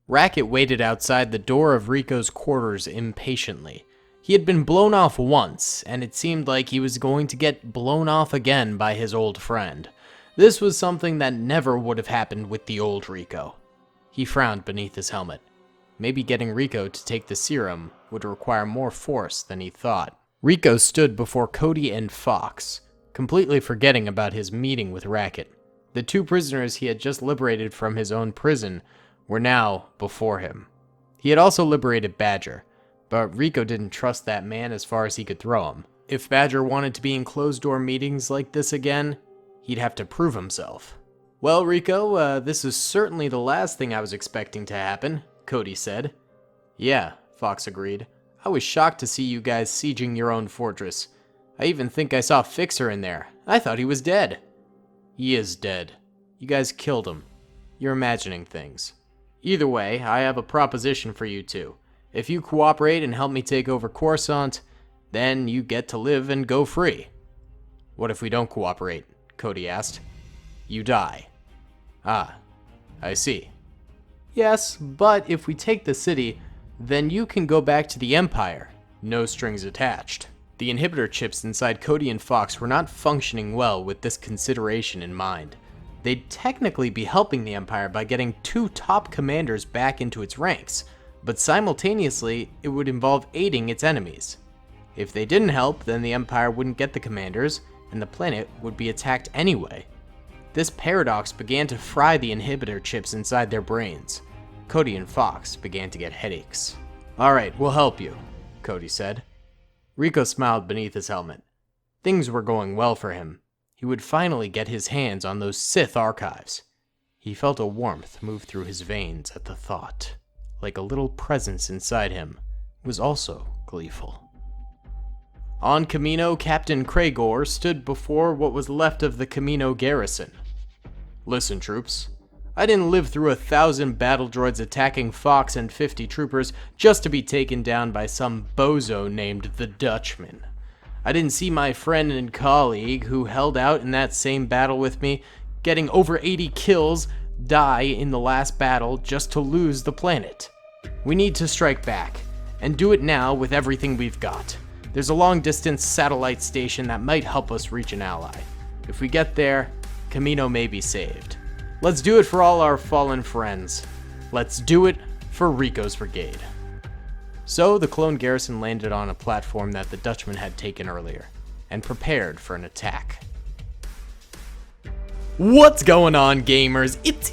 Racket waited outside the door of Rico's quarters impatiently. He had been blown off once, and it seemed like he was going to get blown off again by his old friend. This was something that never would have happened with the old Rico. He frowned beneath his helmet. Maybe getting Rico to take the serum would require more force than he thought. Rico stood before Cody and Fox, completely forgetting about his meeting with Racket. The two prisoners he had just liberated from his own prison were now before him. He had also liberated Badger, but Rico didn't trust that man as far as he could throw him. If Badger wanted to be in closed-door meetings like this again, he'd have to prove himself. "Well, Rico, this is certainly the last thing I was expecting to happen," Cody said. "Yeah," Fox agreed. "I was shocked to see you guys sieging your own fortress. I even think I saw Fixer in there. I thought he was dead." "He is dead. You guys killed him. You're imagining things. Either way, I have a proposition for you two. If you cooperate and help me take over Coruscant, then you get to live and go free." "What if we don't cooperate?" Cody asked. "You die." "Ah, I see." "Yes, but if we take the city, then you can go back to the Empire. No strings attached." The inhibitor chips inside Cody and Fox were not functioning well with this consideration in mind. They'd technically be helping the Empire by getting two top commanders back into its ranks, but simultaneously, it would involve aiding its enemies. If they didn't help, then the Empire wouldn't get the commanders, and the planet would be attacked anyway. This paradox began to fry the inhibitor chips inside their brains. Cody and Fox began to get headaches. "Alright, we'll help you," Cody said. Rico smiled beneath his helmet. Things were going well for him. He would finally get his hands on those Sith archives. He felt a warmth move through his veins at the thought. Like a little presence inside him was also gleeful. On Kamino, Captain Cragor stood before what was left of the Kamino garrison. "Listen, troops. I didn't live through 1,000 battle droids attacking Fox and 50 troopers just to be taken down by some bozo named the Dutchman. I didn't see my friend and colleague who held out in that same battle with me, getting over 80 kills, die in the last battle just to lose the planet. We need to strike back, and do it now with everything we've got. There's a long-distance satellite station that might help us reach an ally. If we get there, Kamino may be saved. Let's do it for all our fallen friends. Let's do it for Rico's Brigade." So the clone garrison landed on a platform that the Dutchman had taken earlier, and prepared for an attack. What's going on, gamers? It's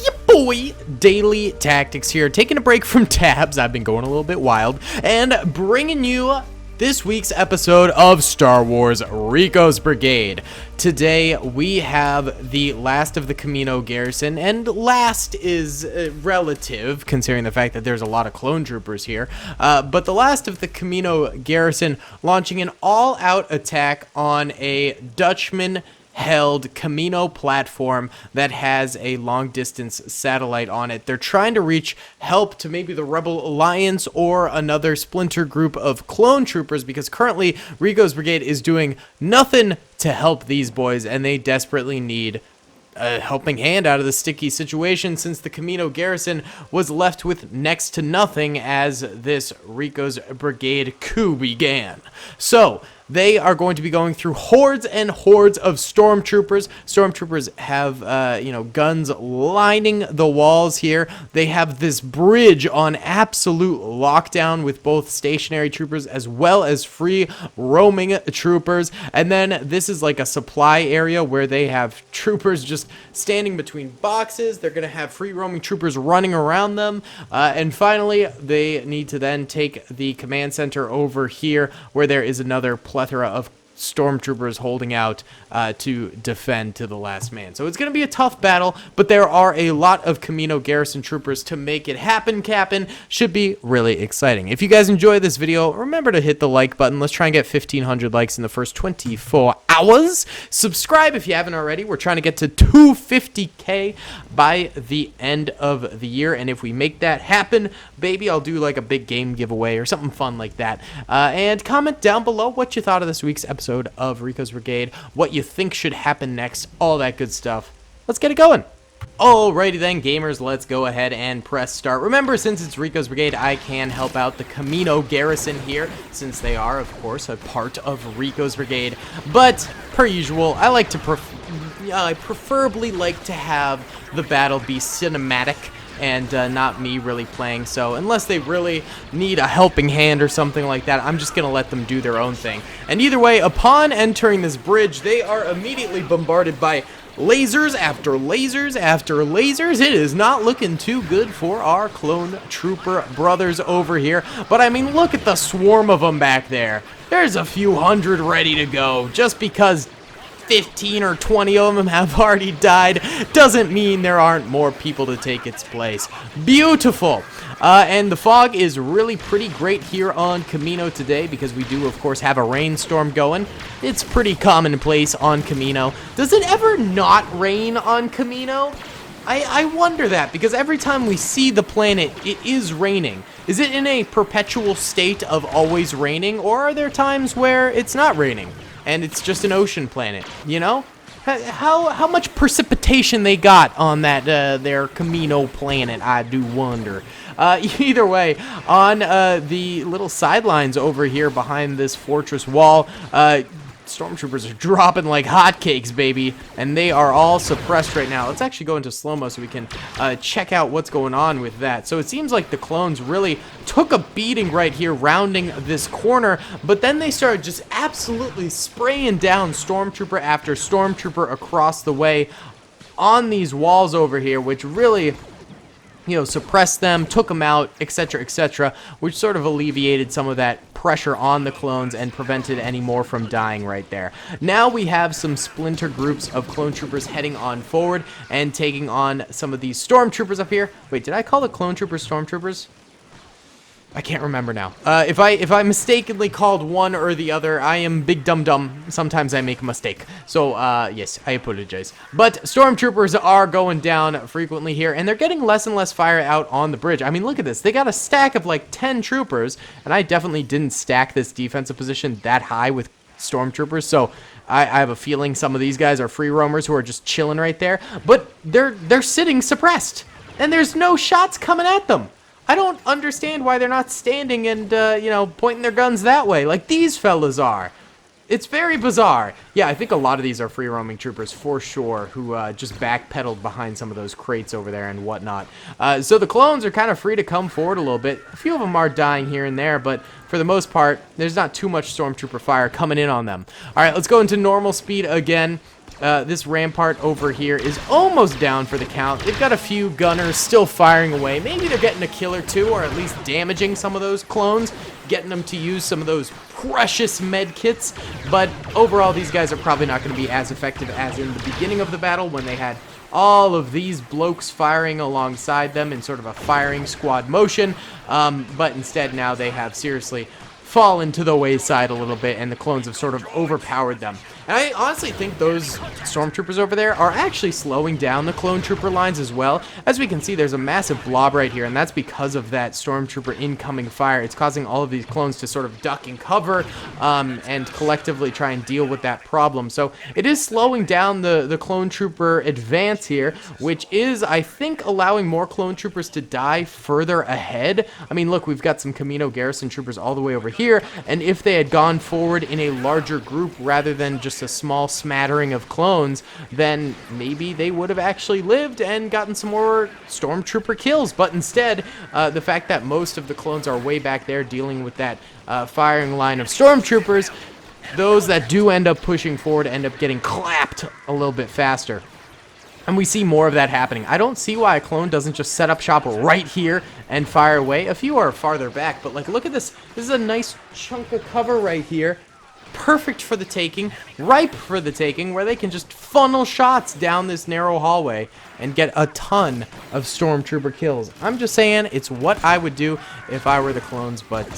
your boy, Daily Tactics here, taking a break from tabs. I've been going a little bit wild, and bringing you this week's episode of Star Wars Rico's Brigade. Today we have the last of the Kamino garrison, and last is relative considering the fact that there's a lot of clone troopers here, but the last of the Kamino garrison launching an all-out attack on a Dutchman held Kamino platform that has a long-distance satellite on it. They're trying to reach help to maybe the Rebel Alliance or another splinter group of clone troopers, because currently Rico's Brigade is doing nothing to help these boys, and they desperately need a helping hand out of the sticky situation, since the Kamino garrison was left with next to nothing as this Rico's Brigade coup began. So they are going to be going through hordes and hordes of stormtroopers. Stormtroopers have, guns lining the walls here. They have this bridge on absolute lockdown with both stationary troopers as well as free roaming troopers. And then this is like a supply area where they have troopers just standing between boxes. They're going to have free roaming troopers running around them. And finally, they need to then take the command center over here, where there is another plethora of stormtroopers holding out to defend to the last man. So it's going to be a tough battle, but there are a lot of Kamino garrison troopers to make it happen, Cap'n. Should be really exciting. If you guys enjoy this video, remember to hit the like button. Let's try and get 1,500 likes in the first 24 hours. Subscribe if you haven't already. We're trying to get to 250K by the end of the year, and if we make that happen, baby, I'll do like a big game giveaway or something fun like that. And comment down below what you thought of this week's episode of Rico's Brigade, what you think should happen next, all that good stuff. Let's get it going. Alrighty then, gamers, let's go ahead and press start. Remember, since it's Rico's Brigade, I can help out the Kamino garrison here, since they are, of course, a part of Rico's Brigade. But, per usual, I like to I preferably like to have the battle be cinematic and not me really playing, so unless they really need a helping hand or something like that, I'm just going to let them do their own thing. And either way, upon entering this bridge, they are immediately bombarded by lasers after lasers after lasers. It is not looking too good for our clone trooper brothers over here. But I mean, look at the swarm of them back there. There's a few hundred ready to go. Just because 15 or 20 of them have already died doesn't mean there aren't more people to take its place. Beautiful. And the fog is really pretty great here on Kamino today because we do, of course, have a rainstorm going. It's pretty commonplace on Kamino. Does it ever not rain on Kamino? I wonder that, because every time we see the planet, it is raining. Is it in a perpetual state of always raining, or are there times where it's not raining and it's just an ocean planet, you know? How much precipitation they got on that their Kamino planet, I do wonder. Either way, on the little sidelines over here behind this fortress wall, stormtroopers are dropping like hotcakes, baby, and they are all suppressed right now. Let's actually go into slow-mo so we can check out what's going on with that. So it seems like the clones really took a beating right here, rounding this corner, but then they started just absolutely spraying down stormtrooper after stormtrooper across the way on these walls over here, which really, you know, suppressed them, took them out, etc., which sort of alleviated some of that pressure on the clones and prevented any more from dying right there. Now we have some splinter groups of clone troopers heading on forward and taking on some of these stormtroopers up here. Wait, did I call the clone troopers stormtroopers? I can't remember now. If I mistakenly called one or the other, I am big dum-dum. Sometimes I make a mistake. So, yes, I apologize. But stormtroopers are going down frequently here, and they're getting less and less fire out on the bridge. I mean, look at this. They got a stack of like 10 troopers, and I definitely didn't stack this defensive position that high with stormtroopers, so I have a feeling some of these guys are free roamers who are just chilling right there. But they're sitting suppressed, and there's no shots coming at them. I don't understand why they're not standing and, you know, pointing their guns that way like these fellas are. It's very bizarre. Yeah, I think a lot of these are free-roaming troopers for sure who just backpedaled behind some of those crates over there and whatnot. So the clones are kind of free to come forward a little bit. A few of them are dying here and there, but for the most part, there's not too much stormtrooper fire coming in on them. All right, let's go into normal speed again. This rampart over here is almost down for the count. They've got a few gunners still firing away. Maybe they're getting a kill or two, or at least damaging some of those clones, getting them to use some of those precious med kits. But overall, these guys are probably not going to be as effective as in the beginning of the battle when they had all of these blokes firing alongside them in sort of a firing squad motion. But instead now they have seriously fallen to the wayside a little bit, and the clones have sort of overpowered them. And I honestly think those stormtroopers over there are actually slowing down the clone trooper lines as well. As we can see, there's a massive blob right here, and that's because of that stormtrooper incoming fire. It's causing all of these clones to sort of duck and cover and collectively try and deal with that problem. So it is slowing down the clone trooper advance here, which is, I think, allowing more clone troopers to die further ahead. I mean, look, we've got some Kamino garrison troopers all the way over here, and if they had gone forward in a larger group rather than just a small smattering of clones, then maybe they would have actually lived and gotten some more stormtrooper kills. But instead, the fact that most of the clones are way back there dealing with that firing line of stormtroopers, those that do end up pushing forward end up getting clapped a little bit faster. And we see more of that happening. I don't see why a clone doesn't just set up shop right here and fire away. A few are farther back, but like, look at this. This is a nice chunk of cover right here. Perfect for the taking, ripe for the taking, where they can just funnel shots down this narrow hallway and get a ton of stormtrooper kills. I'm just saying, it's what I would do if I were the clones, but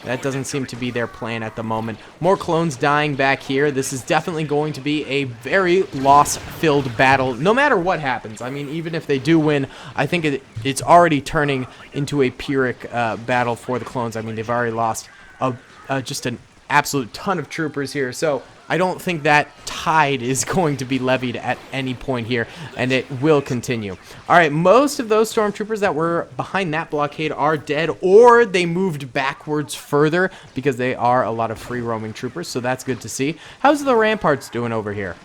that doesn't seem to be their plan at the moment. More clones dying back here. This is definitely going to be a very loss-filled battle, no matter what happens. I mean, even if they do win, I think it's already turning into a Pyrrhic battle for the clones. I mean, they've already lost just an absolute ton of troopers here, so I don't think that tide is going to be levied at any point here, and it will continue. All right, most of those stormtroopers that were behind that blockade are dead, or they moved backwards further because they are a lot of free roaming troopers, so that's good to see. How's the ramparts doing over here?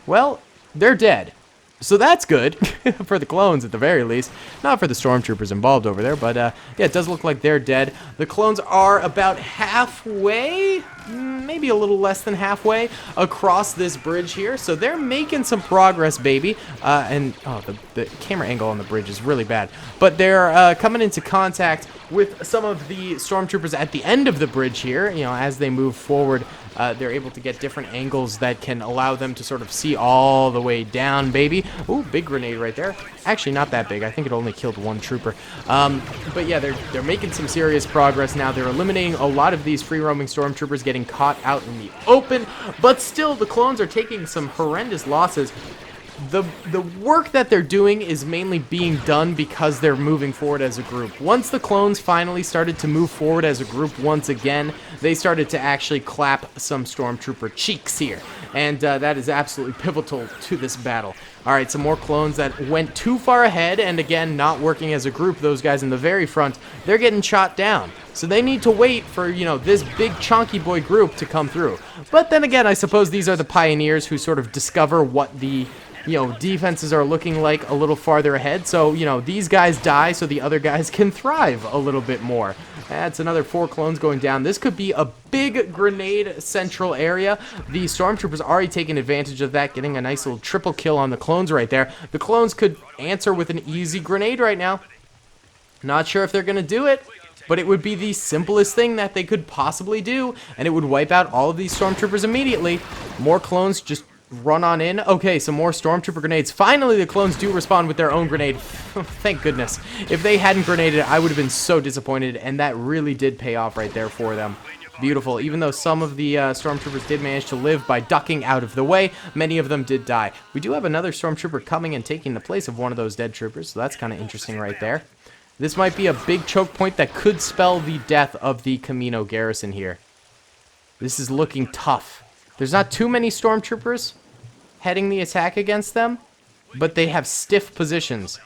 Well, they're dead. So that's good for the clones at the very least. Not for the stormtroopers involved over there, but yeah, it does look like they're dead. The clones are about halfway, maybe a little less than halfway across this bridge here. So they're making some progress, baby. And oh, the camera angle on the bridge is really bad. But they're coming into contact with some of the stormtroopers at the end of the bridge here. You know, as they move forward, they're able to get different angles that can allow them to sort of see all the way down, baby. Ooh, big grenade right there. Actually, not that big. I think it only killed one trooper. But yeah, they're making some serious progress now. They're eliminating a lot of these free-roaming stormtroopers getting caught out in the open. But still, the clones are taking some horrendous losses. The work that they're doing is mainly being done because they're moving forward as a group. Once the clones finally started to move forward as a group once again, they started to actually clap some stormtrooper cheeks here. And that is absolutely pivotal to this battle. All right, some more clones that went too far ahead, and again, not working as a group. Those guys in the very front, they're getting shot down. So they need to wait for, you know, this big chunky boy group to come through. But then again, I suppose these are the pioneers who sort of discover what the defenses are looking like a little farther ahead. So, these guys die so the other guys can thrive a little bit more. That's another 4 clones going down. This could be a big grenade central area. The stormtroopers already taking advantage of that, getting a nice little triple kill on the clones right there. The clones could answer with an easy grenade right now. Not sure if they're going to do it, but it would be the simplest thing that they could possibly do, and it would wipe out all of these stormtroopers immediately. More clones just run on in. Okay, some more stormtrooper grenades. Finally, the clones do respond with their own grenade. Thank goodness. If they hadn't grenaded, I would have been so disappointed, and that really did pay off right there for them. Beautiful. Even though some of the stormtroopers did manage to live by ducking out of the way, many of them did die. We do have another stormtrooper coming and taking the place of one of those dead troopers, so that's kind of interesting right there. This might be a big choke point that could spell the death of the Kamino garrison here. This is looking tough. There's not too many stormtroopers heading the attack against them, but they have stiff positions.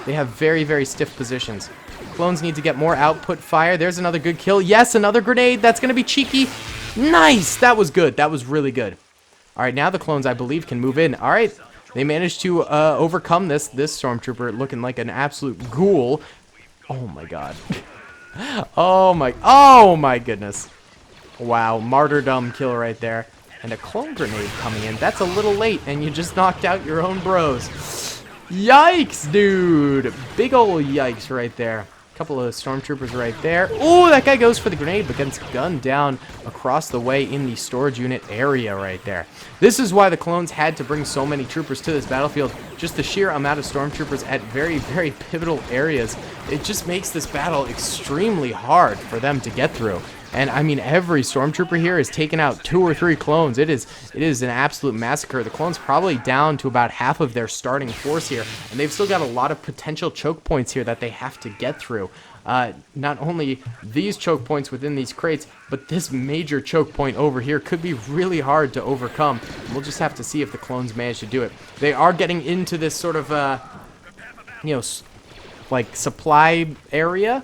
They have very, very stiff positions. Clones need to get more output fire. There's another good kill. Yes, another grenade. That's going to be cheeky. Nice. That was good. That was really good. All right, now the clones, I believe, can move in. All right. They managed to overcome this stormtrooper looking like an absolute ghoul. Oh, my God. Oh, my goodness. Wow. Martyrdom kill right there. And a clone grenade coming in. That's a little late, and you just knocked out your own bros. Yikes, dude. Big ol' yikes right there. Couple of stormtroopers right there. Oh, that guy goes for the grenade, but gets gunned down across the way in the storage unit area right there. This is why the clones had to bring so many troopers to this battlefield. Just the sheer amount of stormtroopers at very, very pivotal areas. It just makes this battle extremely hard for them to get through. And I mean, every stormtrooper here has taken out 2 or 3 clones. It is an absolute massacre. The clones probably down to about half of their starting force here, and they've still got a lot of potential choke points here that they have to get through. Not only these choke points within these crates, but this major choke point over here could be really hard to overcome. We'll just have to see if the clones manage to do it. They are getting into this sort of, like supply area,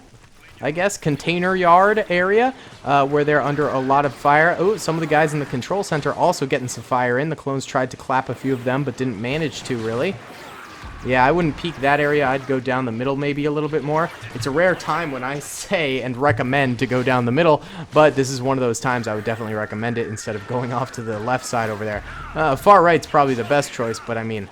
I guess, container yard area, where they're under a lot of fire. Oh, some of the guys in the control center also getting some fire in. The clones tried to clap a few of them, but didn't manage to, really. Yeah, I wouldn't peek that area. I'd go down the middle maybe a little bit more. It's a rare time when I say and recommend to go down the middle, but this is one of those times I would definitely recommend it instead of going off to the left side over there. Far right's probably the best choice, but I mean,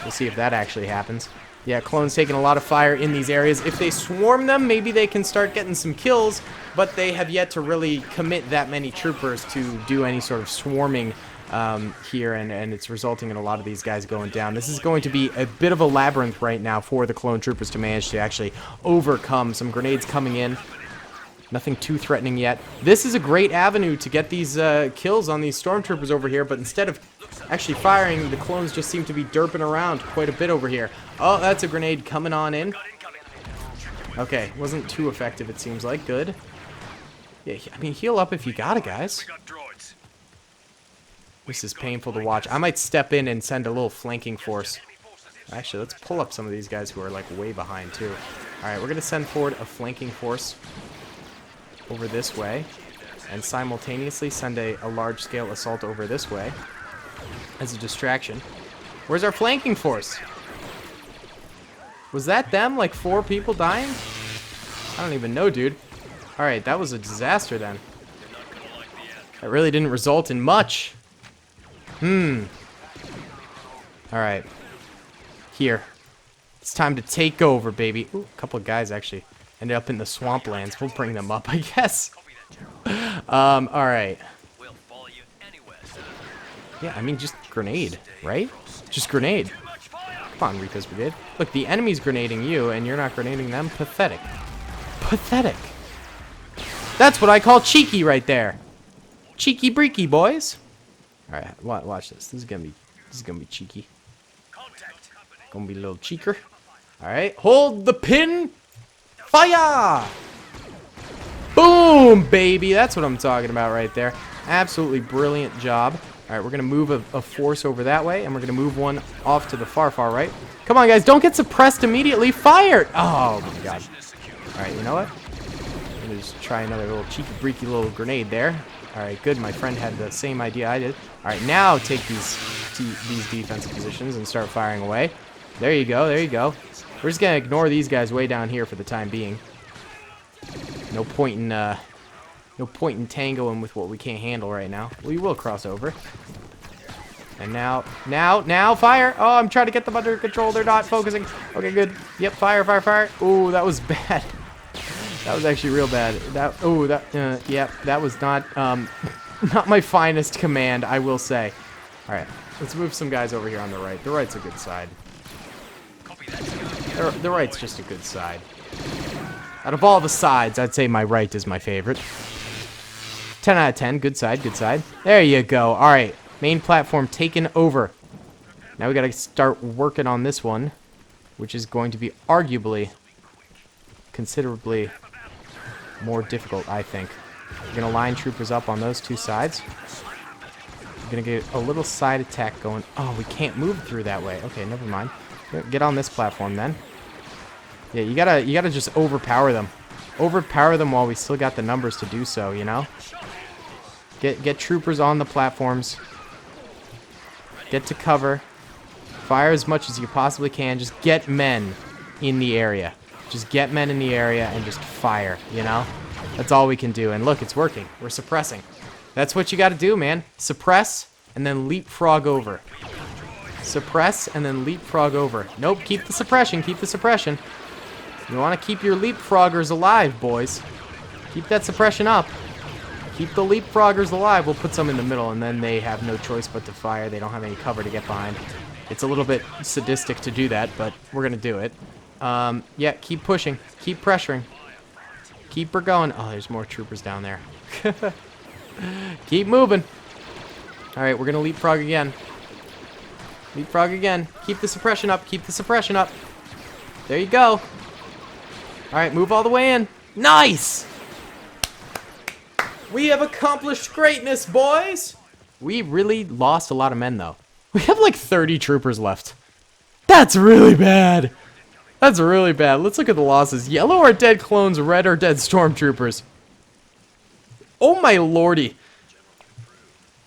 we'll see if that actually happens. Yeah, clones taking a lot of fire in these areas. If they swarm them, maybe they can start getting some kills, but they have yet to really commit that many troopers to do any sort of swarming here, and it's resulting in a lot of these guys going down. This is going to be a bit of a labyrinth right now for the clone troopers to manage to actually overcome. Some grenades coming in. Nothing too threatening yet. This is a great avenue to get these kills on these stormtroopers over here, but instead of actually firing, the clones just seem to be derping around quite a bit over here. Oh, that's a grenade coming on in. Okay, wasn't too effective, it seems like. Good. Yeah, I mean, heal up if you got it, guys. This is painful to watch. I might step in and send a little flanking force. Actually, let's pull up some of these guys who are, like, way behind, too. Alright, we're going to send forward a flanking force over this way. And simultaneously send a large-scale assault over this way as a distraction. Where's our flanking force? Was that them? Like 4 people dying? I don't even know, dude. Alright, that was a disaster then. That really didn't result in much. Alright. Here. It's time to take over, baby. Ooh, a couple of guys actually ended up in the swamplands. We'll bring them up, I guess. Alright. Yeah, I mean, just grenade, right? Just grenade. Come on, Rico's Brigade. Look, the enemy's grenading you, and you're not grenading them. Pathetic. Pathetic. That's what I call cheeky right there. Cheeky breaky, boys. All right, watch this. This is gonna be cheeky. Gonna be a little cheeker. All right, hold the pin. Fire! Boom, baby. That's what I'm talking about right there. Absolutely brilliant job. All right, we're going to move a force over that way, and we're going to move one off to the far right. Come on, guys. Don't get suppressed immediately. Fire! Oh, my God. All right, you know what? I'm going to just try another little cheeky-breaky little grenade there. All right, good. My friend had the same idea I did. All right, now take these defensive positions and start firing away. There you go. There you go. We're just going to ignore these guys way down here for the time being. No point in tangoing with what we can't handle right now. We will cross over. And now, fire! Oh, I'm trying to get them under control. They're not focusing. Okay, good. Yep, fire. Ooh, that was bad. That was actually real bad. Yeah, that was not, not my finest command, I will say. All right, let's move some guys over here on the right. The right's a good side. The right's just a good side. Out of all the sides, I'd say my right is my favorite. 10 out of 10. Good side, good side. There you go. All right. Main platform taken over. Now we got to start working on this one, which is going to be arguably considerably more difficult, I think. We're going to line troopers up on those 2 sides. We're going to get a little side attack going. Oh, we can't move through that way. Okay, never mind. Get on this platform then. Yeah, you gotta just overpower them. Overpower them while we still got the numbers to do so, you know? Get troopers on the platforms. Get to cover. Fire as much as you possibly can. Just get men in the area. Just get men in the area and just fire, you know? That's all we can do. And look, it's working. We're suppressing. That's what you gotta do, man. Suppress and then leapfrog over. Suppress and then leapfrog over. Nope, keep the suppression. Keep the suppression. You want to keep your leapfroggers alive, boys. Keep that suppression up. Keep the leapfroggers alive. We'll put some in the middle, and then they have no choice but to fire. They don't have any cover to get behind. It's a little bit sadistic to do that, but we're going to do it. Yeah, keep pushing. Keep pressuring. Keep her going. Oh, there's more troopers down there. Keep moving. All right, we're going to leapfrog again. Leapfrog again. Keep the suppression up. Keep the suppression up. There you go. All right, move all the way in. Nice! We have accomplished greatness, boys! We really lost a lot of men, though. We have like 30 troopers left. That's really bad. That's really bad. Let's look at the losses. Yellow are dead clones, red are dead stormtroopers. Oh my lordy.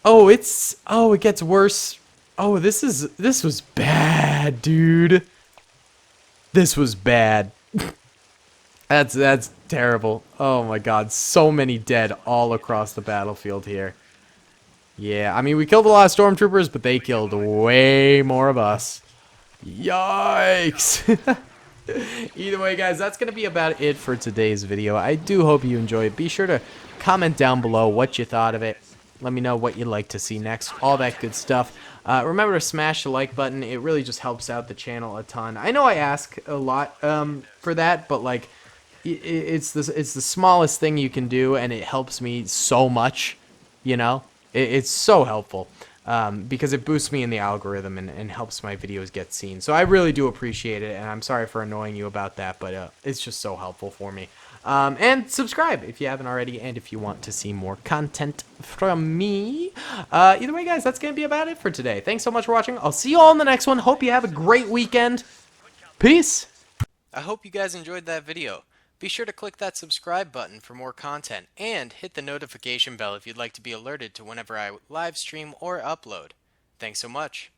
Oh, it gets worse. Oh, this was bad, dude. This was bad. That's terrible. Oh my god, so many dead all across the battlefield here. Yeah, I mean, we killed a lot of stormtroopers, but they killed way more of us. Yikes! Either way, guys, that's going to be about it for today's video. I do hope you enjoyed. Be sure to comment down below what you thought of it. Let me know what you'd like to see next. All that good stuff. Remember to smash the like button. It really just helps out the channel a ton. I know I ask a lot for that, but like, it's the smallest thing you can do, and it helps me so much. You know, it's so helpful. because it boosts me in the algorithm and helps my videos get seen. So I really do appreciate it, and I'm sorry for annoying you about that, but it's just so helpful for me. And subscribe if you haven't already, and if you want to see more content from me. Either way, guys, that's going to be about it for today. Thanks so much for watching. I'll see you all in the next one. Hope you have a great weekend. Peace. I hope you guys enjoyed that video. Be sure to click that subscribe button for more content, and hit the notification bell if you'd like to be alerted to whenever I live stream or upload. Thanks so much.